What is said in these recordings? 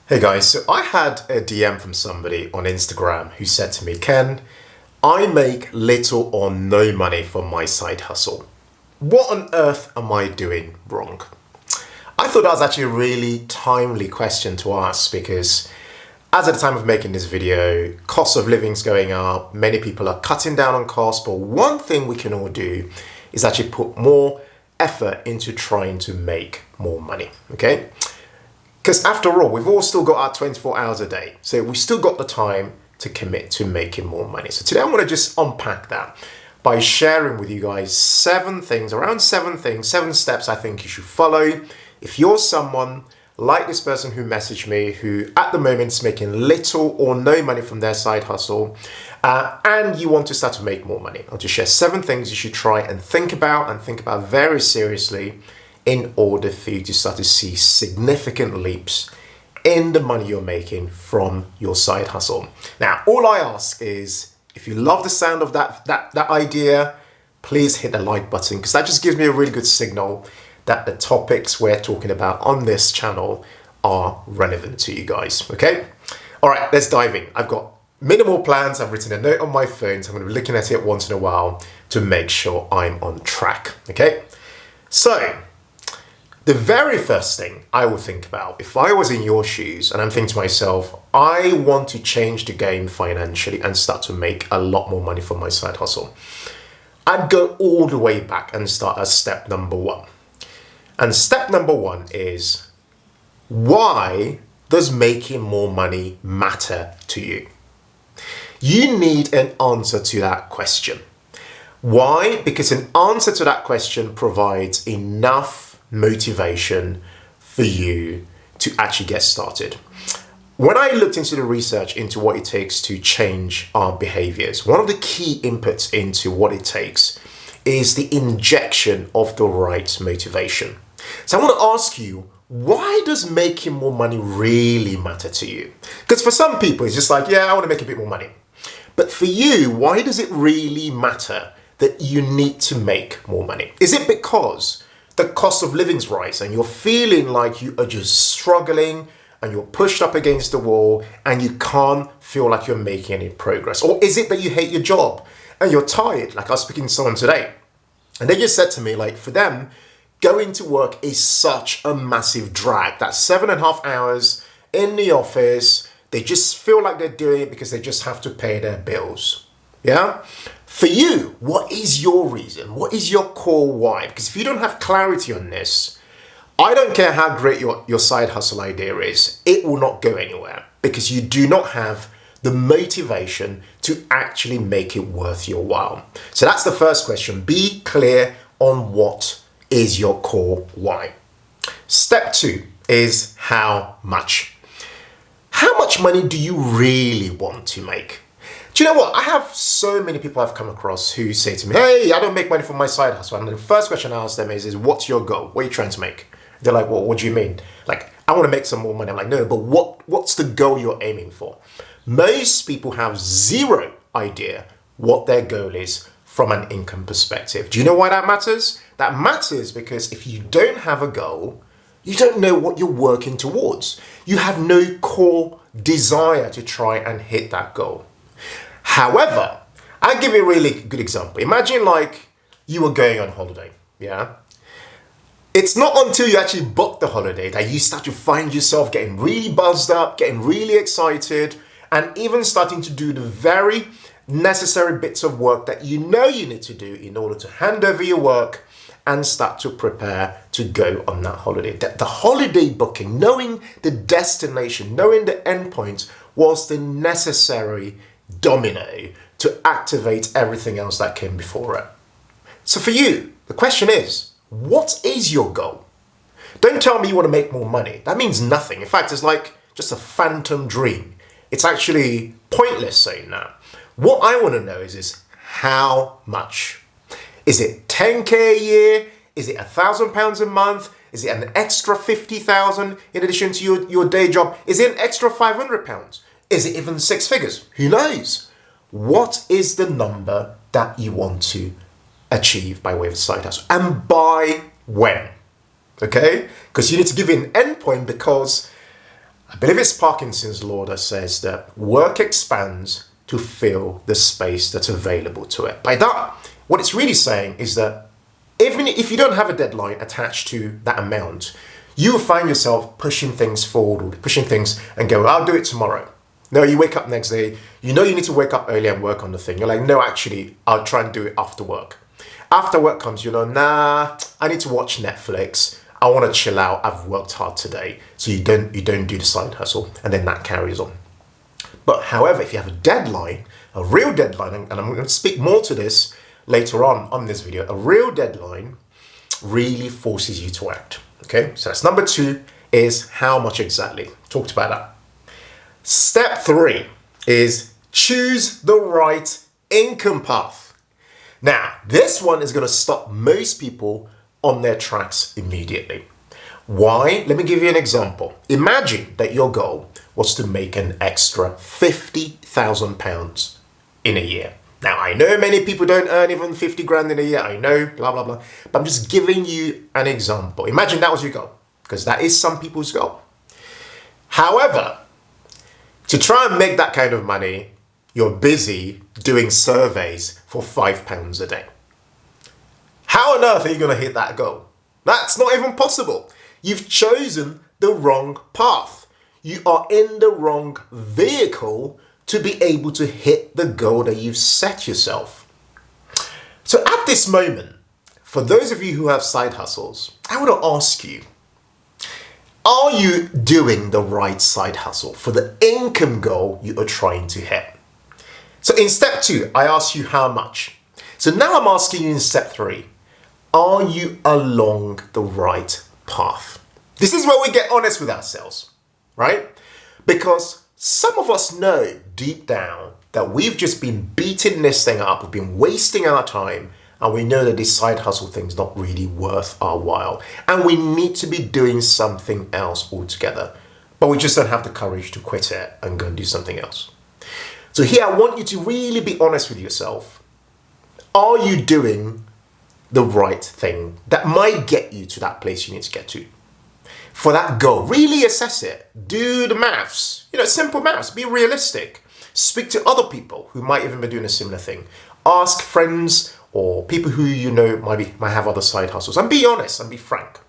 Hey guys, so I had a DM from somebody on Instagram who said to me, Ken, I make little or no money from my side hustle. What on earth am I doing wrong? I thought that was actually a really timely question to ask because as at the time of making this video, cost of living's going up, many people are cutting down on costs, but one thing we can all do is actually put more effort into trying to make more money, okay? Because after all, we've all still got our 24 hours a day. So we've still got the time to commit to making more money. So today I want to just unpack that by sharing with you guys seven steps I think you should follow. If you're someone like this person who messaged me, who at the moment is making little or no money from their side hustle, and you want to start to make more money, I'll just share 7 things you should try and think about very seriously in order for you to start to see significant leaps in the money you're making from your side hustle. Now, all I ask is, if you love the sound of that idea, please hit the like button, because that just gives me a really good signal that the topics we're talking about on this channel are relevant to you guys, okay? All right, let's dive in. I've got minimal plans. I've written a note on my phone, so I'm going to be looking at it once in a while to make sure I'm on track, okay? So, the very first thing I would think about, if I was in your shoes and I'm thinking to myself, I want to change the game financially and start to make a lot more money from my side hustle, I'd go all the way back and start at step number 1. And step number 1 is, why does making more money matter to you? You need an answer to that question. Why? Because an answer to that question provides enough motivation for you to actually get started. When I looked into the research into what it takes to change our behaviors, one of the key inputs into what it takes is the injection of the right motivation. So I want to ask you, why does making more money really matter to you? Because for some people, it's just like, yeah, I want to make a bit more money. But for you, why does it really matter that you need to make more money? Is it because the cost of living's rise and you're feeling like you are just struggling and you're pushed up against the wall and you can't feel like you're making any progress? Or is it that you hate your job and you're tired? Like I was speaking to someone today and they just said to me, like, for them, going to work is such a massive drag. That 7.5 hours in the office, they just feel like they're doing it because they just have to pay their bills. Yeah? For you, what is your reason? What is your core why? Because if you don't have clarity on this, I don't care how great your side hustle idea is, it will not go anywhere because you do not have the motivation to actually make it worth your while. So that's the first question. Be clear on what is your core why. Step 2 is how much. How much money do you really want to make? Do you know what? I have so many people I've come across who say to me, hey, I don't make money from my side hustle. And the first question I ask them is what's your goal? What are you trying to make? They're like, well, what do you mean? Like, I want to make some more money. I'm like, no, but what's the goal you're aiming for? Most people have zero idea what their goal is from an income perspective. Do you know why that matters? That matters because if you don't have a goal, you don't know what you're working towards. You have no core desire to try and hit that goal. However, I'll give you a really good example. Imagine like you were going on holiday, yeah? It's not until you actually book the holiday that you start to find yourself getting really buzzed up, getting really excited, and even starting to do the very necessary bits of work that you know you need to do in order to hand over your work and start to prepare to go on that holiday. The holiday booking, knowing the destination, knowing the endpoint was the necessary domino to activate everything else that came before it. So for you, the question is, what is your goal? Don't tell me you want to make more money. That means nothing. In fact, it's like just a phantom dream. It's actually pointless saying that. What I want to know is how much? Is it 10k a year? Is it £1,000 a month? Is it an extra 50,000 in addition to your day job? Is it an extra £500? Is it even 6 figures? Who knows? What is the number that you want to achieve by way of side hustle? And by when? Okay? Because you need to give it an endpoint, because I believe it's Parkinson's law that says that work expands to fill the space that's available to it. By that, what it's really saying is that even if you don't have a deadline attached to that amount, you will find yourself pushing things forward, pushing things and go, I'll do it tomorrow. No, you wake up next day, you know you need to wake up early and work on the thing. You're like, no, actually, I'll try and do it after work. After work comes, nah, I need to watch Netflix. I want to chill out. I've worked hard today. So you don't do the side hustle, and then that carries on. But however, if you have a deadline, a real deadline, and I'm going to speak more to this later on this video, a real deadline really forces you to act. Okay, so that's number 2 is how much exactly. Talked about that. Step 3 is choose the right income path. Now, this one is going to stop most people on their tracks immediately. Why? Let me give you an example. Imagine that your goal was to make an extra £50,000 in a year. Now, I know many people don't earn even 50 grand in a year. I know, blah, blah, blah. But I'm just giving you an example. Imagine that was your goal, because that is some people's goal. However, to try and make that kind of money, you're busy doing surveys for £5 a day. How on earth are you going to hit that goal? That's not even possible. You've chosen the wrong path. You are in the wrong vehicle to be able to hit the goal that you've set yourself. So at this moment, for those of you who have side hustles, I want to ask you, are you doing the right side hustle for the income goal you are trying to hit? So in step 2, I asked you how much. So now I'm asking you in step 3, are you along the right path? This is where we get honest with ourselves, right? Because some of us know deep down that we've just been beating this thing up, we've been wasting our time, and we know that this side hustle thing's not really worth our while. And we need to be doing something else altogether. But we just don't have the courage to quit it and go and do something else. So here I want you to really be honest with yourself. Are you doing the right thing that might get you to that place you need to get to? For that goal, really assess it. Do the maths. Simple maths. Be realistic. Speak to other people who might even be doing a similar thing. Ask friends or people who you know might have other side hustles. And be honest and be frank.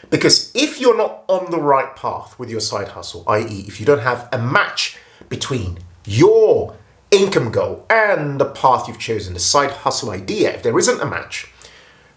Because if you're not on the right path with your side hustle, i.e. if you don't have a match between your income goal and the path you've chosen, the side hustle idea, if there isn't a match,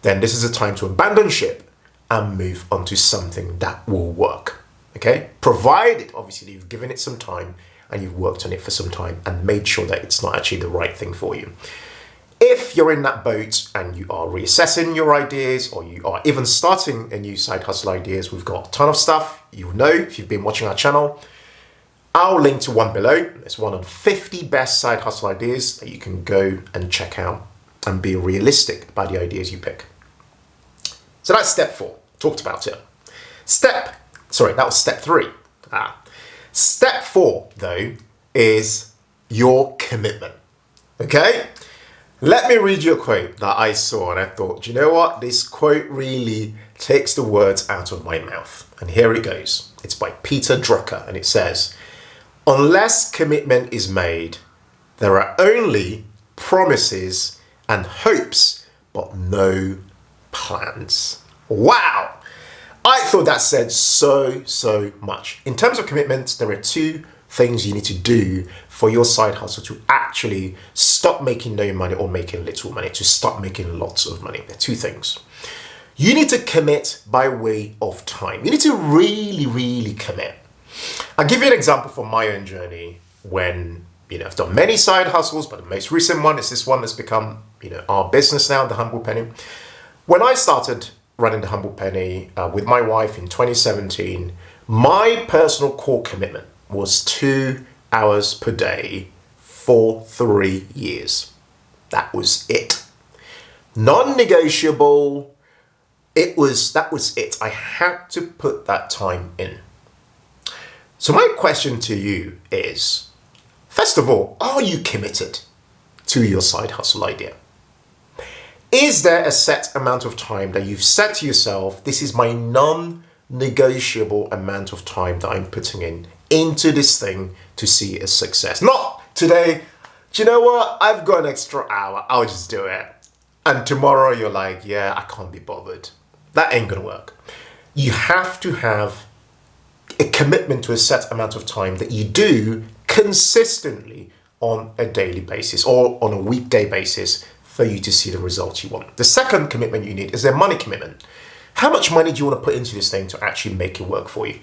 then this is a time to abandon ship and move on to something that will work. Okay? Provided, obviously, you've given it some time and you've worked on it for some time and made sure that it's not actually the right thing for you. If you're in that boat and you are reassessing your ideas or you are even starting a new side hustle ideas, we've got a ton of stuff. You'll know if you've been watching our channel. I'll link to one below. There's one on 50 best side hustle ideas that you can go and check out and be realistic about the ideas you pick. So that's step 4. Talked about it. That was step 3. Step 4, though, is your commitment. Okay? Let me read you a quote that I saw and I thought, do you know what? This quote really takes the words out of my mouth. And here it goes. It's by Peter Drucker and it says, unless commitment is made, there are only promises and hopes, but no plans. Wow! I thought that said so much. In terms of commitments, there are 2 things you need to do for your side hustle to actually stop making no money or making little money, to start making lots of money. There are 2 things. You need to commit by way of time. You need to really commit. I'll give you an example from my own journey when, I've done many side hustles, but the most recent one is this one that's become, our business now, the Humble Penny. When I started running the Humble Penny with my wife in 2017, my personal core commitment was 2 hours per day for 3 years. That was it. Non-negotiable. That was it. I had to put that time in. So my question to you is, first of all, are you committed to your side hustle idea? Is there a set amount of time that you've set to yourself, this is my non-negotiable non-negotiable amount of time that I'm putting into this thing to see a success. Not today, do you know what? I've got an extra hour, I'll just do it. And tomorrow you're like, yeah, I can't be bothered. That ain't gonna work. You have to have a commitment to a set amount of time that you do consistently on a daily basis or on a weekday basis for you to see the results you want. The second commitment you need is a money commitment. How much money do you want to put into this thing to actually make it work for you?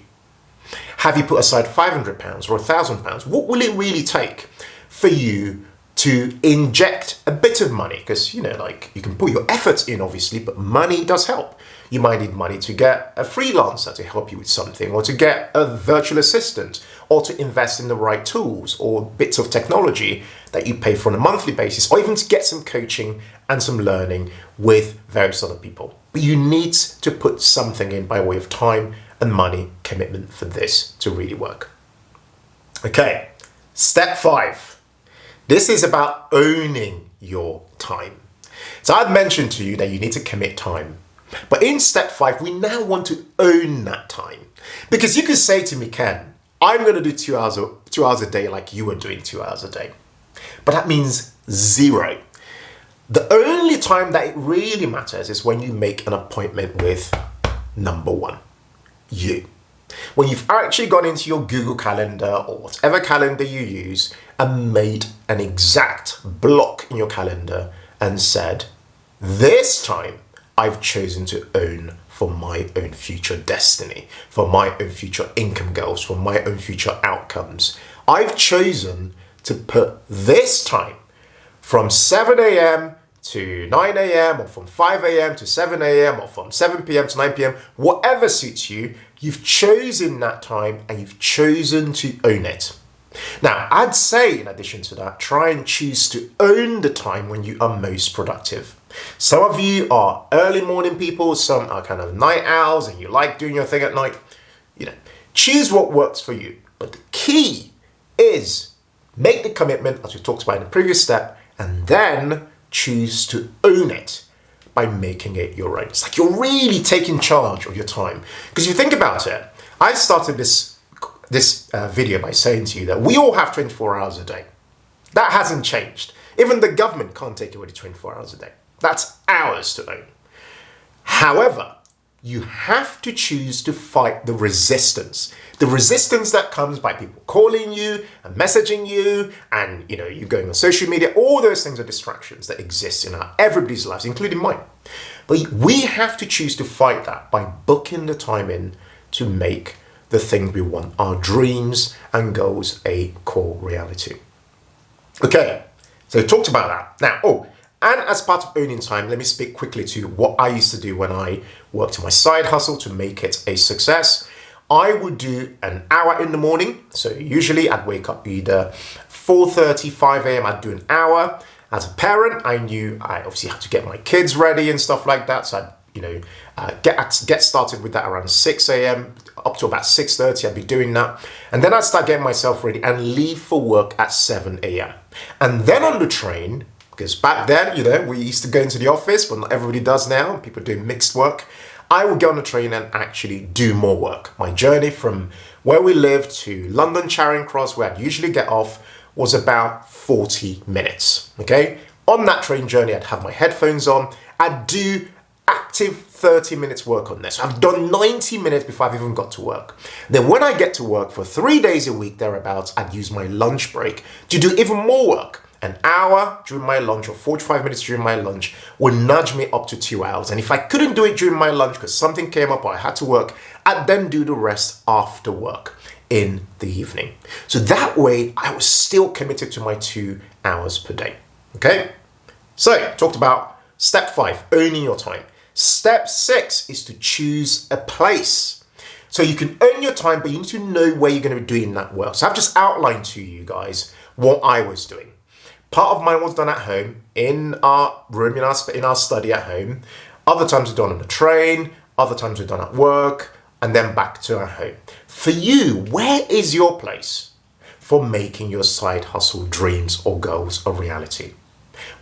Have you put aside £500 or £1,000? What will it really take for you to inject a bit of money? Because, you can put your efforts in, obviously, but money does help. You might need money to get a freelancer to help you with something, or to get a virtual assistant, or to invest in the right tools or bits of technology that you pay for on a monthly basis, or even to get some coaching and some learning with various other people. But you need to put something in by way of time and money commitment for this to really work. Okay, step 5. This is about owning your time. So I've mentioned to you that you need to commit time. But in step 5, we now want to own that time. Because you could say to me, Ken, I'm going to do 2 hours a day like you were doing 2 hours a day. But that means 0. The only time that it really matters is when you make an appointment with number 1, you. When you've actually gone into your Google Calendar or whatever calendar you use and made an exact block in your calendar and said, this time I've chosen to own for my own future destiny, for my own future income goals, for my own future outcomes. I've chosen to put this time from 7 a.m. to 9 a.m. or from 5 a.m. to 7 a.m. or from 7 p.m. to 9 p.m. Whatever suits you, you've chosen that time and you've chosen to own it. Now, I'd say in addition to that, try and choose to own the time when you are most productive. Some of you are early morning people, some are kind of night owls and you like doing your thing at night. Choose what works for you. But the key is make the commitment, as we talked about in the previous step, and then choose to own it by making it your own. It's like you're really taking charge of your time. Because if you think about it, I started this video by saying to you that we all have 24 hours a day. That hasn't changed. Even the government can't take away the 24 hours a day. That's ours to own. However, you have to choose to fight the resistance. The resistance that comes by people calling you and messaging you and, you going on social media. All those things are distractions that exist in everybody's lives, including mine. But we have to choose to fight that by booking the time in to make the things we want, our dreams and goals, a core reality. Okay, so we talked about that. Now, and as part of owning time, let me speak quickly to what I used to do when I worked on my side hustle to make it a success. I would do an hour in the morning. So usually I'd wake up either 4:30, 5 a.m. I'd do an hour. As a parent, I knew I obviously had to get my kids ready and stuff like that. So I'd, get started with that around 6 a.m. up to about 6:30. I'd be doing that. And then I'd start getting myself ready and leave for work at 7 a.m. And then on the train, because back then, we used to go into the office, but not everybody does now. People do mixed work. I would get on the train and actually do more work. My journey from where we lived to London Charing Cross, where I'd usually get off, was about 40 minutes. Okay? On that train journey, I'd have my headphones on. I'd do active 30 minutes work on this. I've done 90 minutes before I've even got to work. Then when I get to work for 3 days a week, thereabouts, I'd use my lunch break to do even more work. An hour during my lunch or 45 minutes during my lunch would nudge me up to 2 hours. And if I couldn't do it during my lunch because something came up or I had to work, I'd then do the rest after work in the evening. So that way I was still committed to my 2 hours per day. Okay? So talked about step 5, owning your time. Step 6 is to choose a place. So you can own your time, but you need to know where you're going to be doing that work. So I've just outlined to you guys what I was doing. Part of mine was done at home, in our room, in our study at home. Other times were done on the train, other times were done at work, and then back to our home. For you, where is your place for making your side hustle dreams or goals a reality?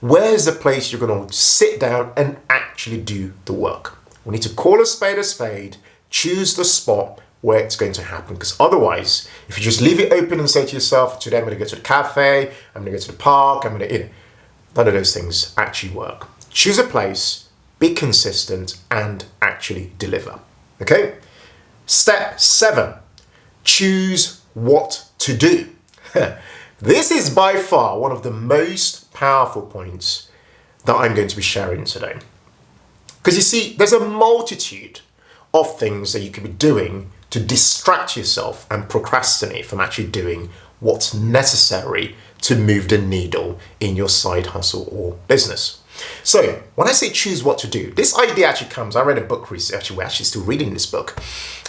Where is the place you're going to sit down and actually do the work? We need to call a spade, Choose the spot where it's going to happen, because otherwise, if you just leave it open and say to yourself, today I'm going to go to the cafe, I'm going to go to the park, I'm going to, none of those things actually work. Choose a place, be consistent, and actually deliver. Okay? Step 7, choose what to do. This is by far one of the most powerful points that I'm going to be sharing today. Because you see, there's a multitude of things that you could be doing to distract yourself and procrastinate from actually doing what's necessary to move the needle in your side hustle or business. So when I say choose what to do, this idea actually comes, I read a book recently, actually we're actually still reading this book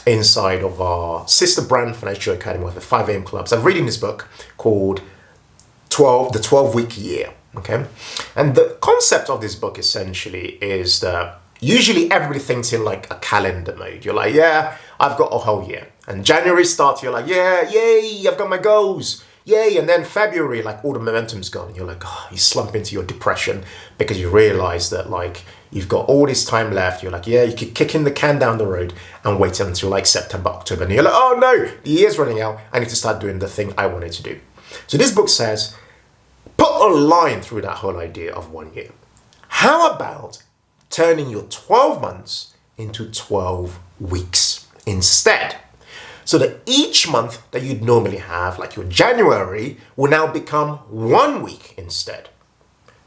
inside of our sister brand Financial Academy with the 5 a.m. clubs. I'm reading this book called the 12-week year. Okay. And the concept of this book essentially is that usually everybody thinks in like a calendar mode. You're like, yeah, I've got a whole year. And January starts, you're like, yeah, yay, I've got my goals. Yay. And then February, like all the momentum's gone. And you're like, oh, you slump into your depression because you realize that like you've got all this time left. You're like, yeah, you keep kicking the can down the road and wait until like September, October. And you're like, oh no, the year's running out. I need to start doing the thing I wanted to do. So this book says, put a line through that whole idea of 1 year. How about turning your 12 months into 12 weeks instead? So that each month that you'd normally have, like your January, will now become 1 week instead.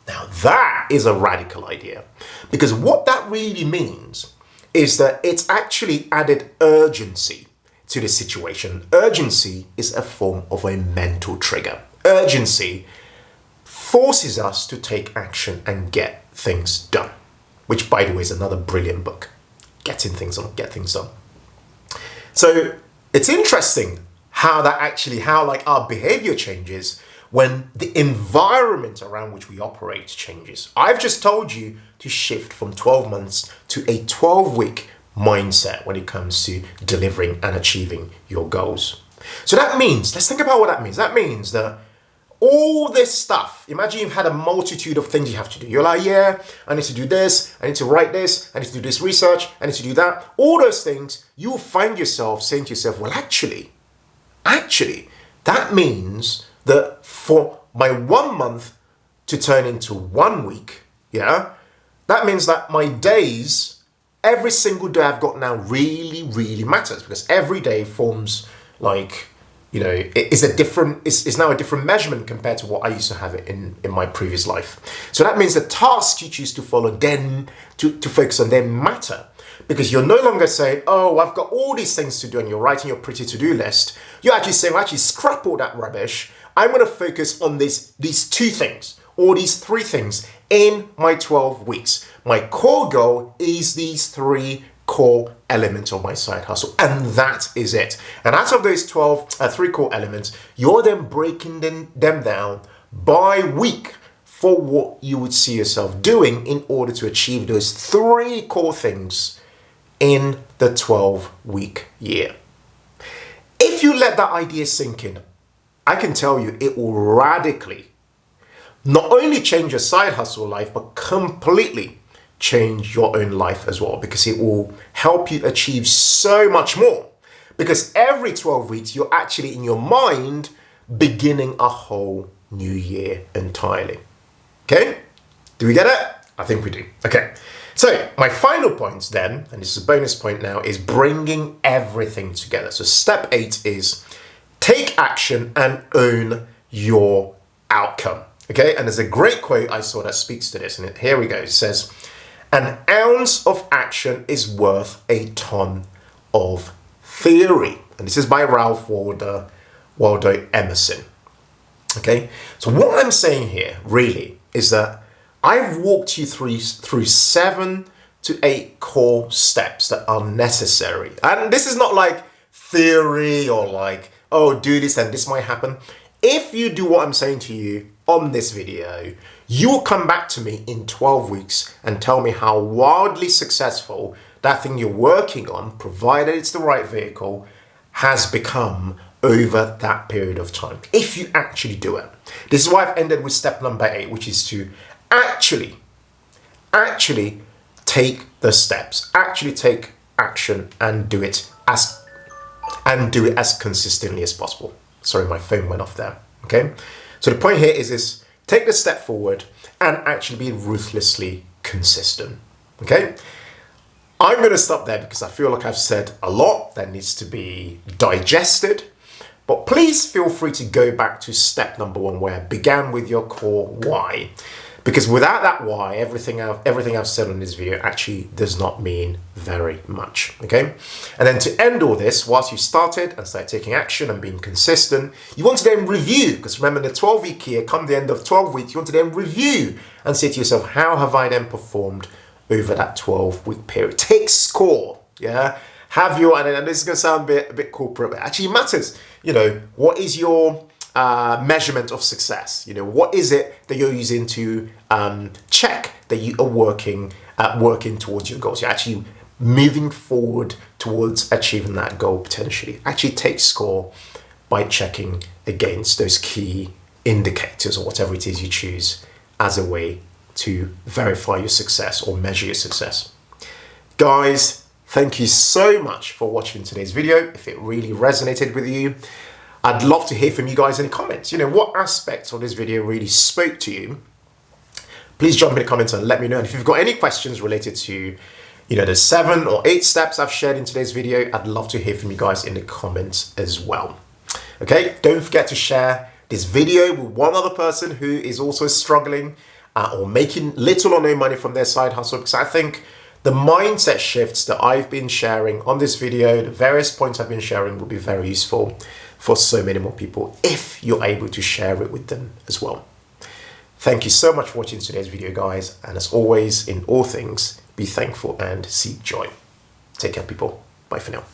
Now that is a radical idea, because what that really means is that it's actually added urgency to the situation. Urgency is a form of a mental trigger. Urgency forces us to take action and get things done, which by the way is another brilliant book, Getting Things On, Get Things Done. So it's interesting how like our behavior changes when the environment around which we operate changes. I've just told you to shift from 12 months to a 12-week mindset when it comes to delivering and achieving your goals. So that means, let's think about what that means. That means that all this stuff, imagine you've had a multitude of things you have to do. You're like, yeah, I need to do this, I need to write this, I need to do this research, I need to do that. All those things, you'll find yourself saying to yourself, well, actually, that means that for my 1 month to turn into 1 week, yeah, that means that my days, every single day I've got now really, really matters, because every day forms like, it's now a different measurement compared to what I used to have it in my previous life. So that means the tasks you choose to follow then to focus on them matter, because you're no longer saying, oh, I've got all these things to do, and you're writing your pretty to-do list. You're actually saying, actually scrap all that rubbish. I'm going to focus on these 2 things or these 3 things in my 12 weeks. My core goal is these 3 core elements of my side hustle, and that is it. And out of those 3 core elements, you're then breaking them down by week for what you would see yourself doing in order to achieve those 3 core things in the 12-week year. If you let that idea sink in, I can tell you it will radically not only change your side hustle life, but completely change your own life as well, because it will help you achieve so much more. Because every 12 weeks, you're actually in your mind beginning a whole new year entirely. Okay? Do we get it? I think we do. Okay. So my final point then, and this is a bonus point now, is bringing everything together. So step 8 is take action and own your outcome. Okay? And there's a great quote I saw that speaks to this. And here we go. It says, an ounce of action is worth a ton of theory. And this is by Ralph Waldo Emerson. Okay? So what I'm saying here really is that I've walked you through 7 to 8 core steps that are necessary. And this is not like theory or like, oh, do this and this might happen. If you do what I'm saying to you on this video, you will come back to me in 12 weeks and tell me how wildly successful that thing you're working on, provided it's the right vehicle, has become over that period of time. If you actually do it. This is why I've ended with step number 8, which is to actually take the steps, actually take action and do it as consistently as possible. Sorry, my phone went off there. Okay, so the point here is this: take the step forward and actually be ruthlessly consistent. Okay, I'm going to stop there because I feel like I've said a lot that needs to be digested. But please feel free to go back to step number 1, where I began with your core why. Because without that why, everything I've said on this video actually does not mean very much, okay? And then to end all this, whilst you started and started taking action and being consistent, you want to then review, because remember the 12-week year, come the end of 12 weeks, you want to then review and say to yourself, how have I then performed over that 12-week period? Take score, yeah? Have your, and this is going to sound a bit corporate, but it actually matters. You know, what is your measurement of success? You know, what is it that you're using to check that you are working towards your goals? You're actually moving forward towards achieving that goal potentially. Actually take score by checking against those key indicators or whatever it is you choose as a way to verify your success or measure your success. Guys, thank you so much for watching today's video. If it really resonated with you, I'd love to hear from you guys in the comments. You know, what aspects of this video really spoke to you? Please jump in the comments and let me know. And if you've got any questions related to, you know, the 7 or 8 steps I've shared in today's video, I'd love to hear from you guys in the comments as well. Okay, don't forget to share this video with one other person who is also struggling or making little or no money from their side hustle, because I think the mindset shifts that I've been sharing on this video, the various points I've been sharing, will be very useful for so many more people if you're able to share it with them as well. Thank you so much for watching today's video, guys. And as always, in all things, be thankful and seek joy. Take care, people. Bye for now.